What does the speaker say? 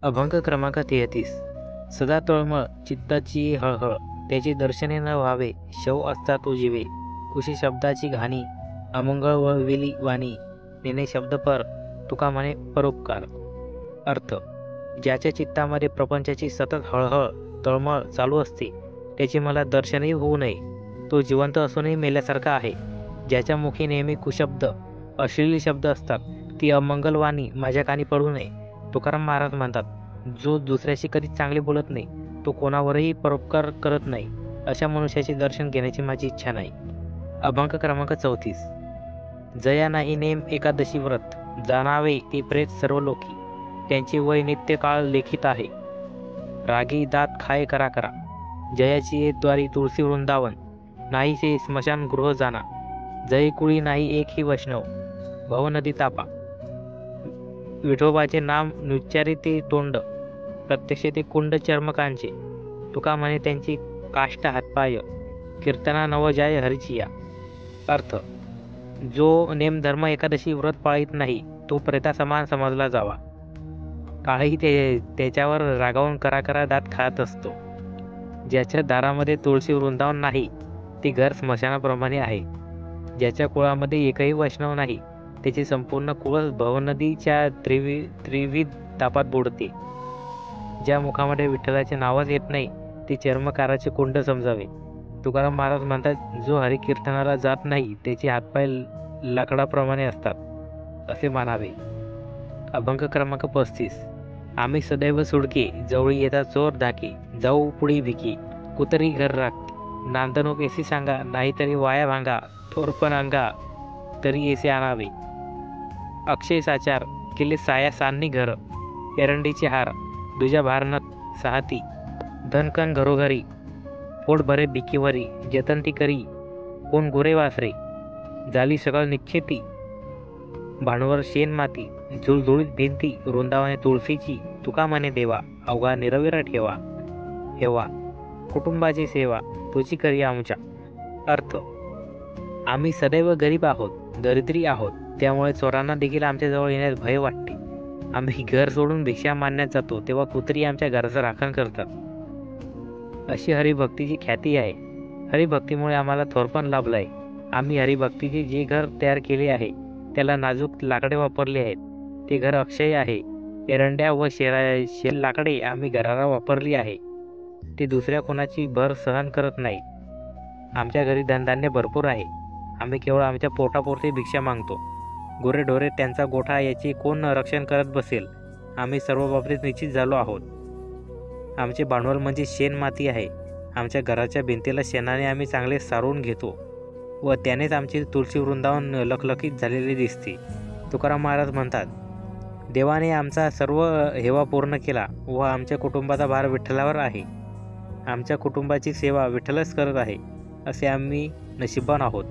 अभंग क्रमांक 33. सदा तळमळ चित्ताची हळहळ, त्याची दर्शने न व्हावे, शव असता तो जीवे. कुशी शब्दाची घाणी, अमंगळ वळविली वाणी, नेणे शब्द पर, तुका म्हणे परोपकार. अर्थ: ज्याच्या चित्तामध्ये प्रपंचाची सतत हळहळ तळमळ चालू असते, त्याची मला दर्शनही होऊ नये, तो जिवंत असूनही मेल्यासारखा आहे. ज्याच्या मुखी नेहमी कुशब्द अश्लील शब्द असतात, ती अमंगल वाणी माझ्या कानी पडू नये. तुकाराम महाराज म्हणतात, जो दुसऱ्याशी कधीच चांगले बोलत नाही, तो कोणावरही परोपकार करत नाही, अशा मनुष्याचे दर्शन घेण्याची माझी इच्छा नाही. अभंग क्रमांक 34. जया नाही नेम एकादशी व्रत, जाणावे ते प्रेत सर्व लोकी, त्यांचे वय नित्य काळ लेखित आहे. रागी दात खाय करा करा, जयाची ये द्वारी तुळशी वृंदावन, नाही से स्मशान गृह जाना. जय कुळी नाही एक ही वैष्णव, भव नदी तापा. विठोबाचे नाम नुच्चारी ते तोंड, प्रत्यक्ष ते कुंड चर्मकांचे. तुका म्हणे त्यांची काष्ट हातपाय, कीर्तना नव जाय हरिचिया. अर्थ: जो नेमधर्म एकादशी व्रत पाळीत नाही, तो प्रेतासमान समजला जावा. काळही त्याच्यावर रागावून करा करा दात खात असतो. ज्याच्या दारामध्ये तुळशी वृंदावन नाही, ते घर स्मशानाप्रमाणे आहे. ज्याच्या कुळामध्ये एकही वैष्णव नाही, त्याचे संपूर्ण कुळ भवनदीच्या त्रिविध तापात बुडते. ज्या मुखामध्ये विठ्ठलाचे नावच येत नाही, ते चर्मकाराचे कुंड समजावे. तुकाराम महाराज म्हणतात, जो हरिकीर्तनाला जात नाही, त्याचे हातपाय लाकडाप्रमाणे असतात, असे मानावे. अभंग क्रमांक 35. आम्ही सदैव सुडके, जवळी येता चोर धाके, जाऊ पुढी भिकी, कुतरी घर राख. नांदणूक येसी सांगा, नाहीतरी वाया भांगा, थोरपण अंगा तरी येसे आणावे. अक्षय साचार केले साया सान्नी घर, एरंडीचे हार दुजा भारनत साहती. धनकन घरोघरी, पोट भरे भिकीवरी, जतन ती करी कोण गुरे वासरे. झाली सकळ निश्चिती, भांडवर शेण माती, झुळझुळीत भिंती, वृंदावने तुळशीची. तुका म्हणे देवा, अवघा निरविरा ठेवा. हेवा कुटुंबाची सेवा, तुझी करी आमच्या. अर्थ: आम्ही सदैव गरीब आहोत, दरिद्री आहोत, त्यामुळे चोरांना देखील आमच्याजवळ येण्यास भय वाटते. आम्ही घर सोडून भिक्षा मागण्यात जातो, तेव्हा कुत्री आमच्या घराचं राखण करतात. अशी हरिभक्तीची ख्याती आहे. हरिभक्तीमुळे आम्हाला थोरपण लाभलं आहे. आम्ही हरिभक्तीचे जे घर तयार केले आहे, त्याला नाजूक लाकडे वापरली आहेत. ते घर अक्षय आहे. एरंड्या व शेल लाकडे आम्ही घराला वापरली आहे. ते दुसऱ्या कोणाची भर सहन करत नाही. आमच्या घरी धनधान्य भरपूर आहे. आम्ही केवळ आमच्या पोटापुरती भिक्षा मागतो. गुरेढोरे त्यांचा गोठा याचे कोण रक्षण करत बसेल. आम्ही सर्व बाबतीत निश्चित झालो आहोत. आमचे भांडवल म्हणजे शेण माती आहे. आमच्या घराच्या भिंतीला शेणाने आम्ही चांगले सारवून घेतो व त्यानेच आमचे तुळशी वृंदावन लखलखीत झालेले दिसते. तुकाराम महाराज म्हणतात, देवाने आमचा सर्व हेवा पूर्ण केला व आमच्या कुटुंबाचा भार विठ्ठलावर आहे. आमच्या कुटुंबाची सेवा विठ्ठलच करत आहे, असे आम्ही नशीबवान आहोत.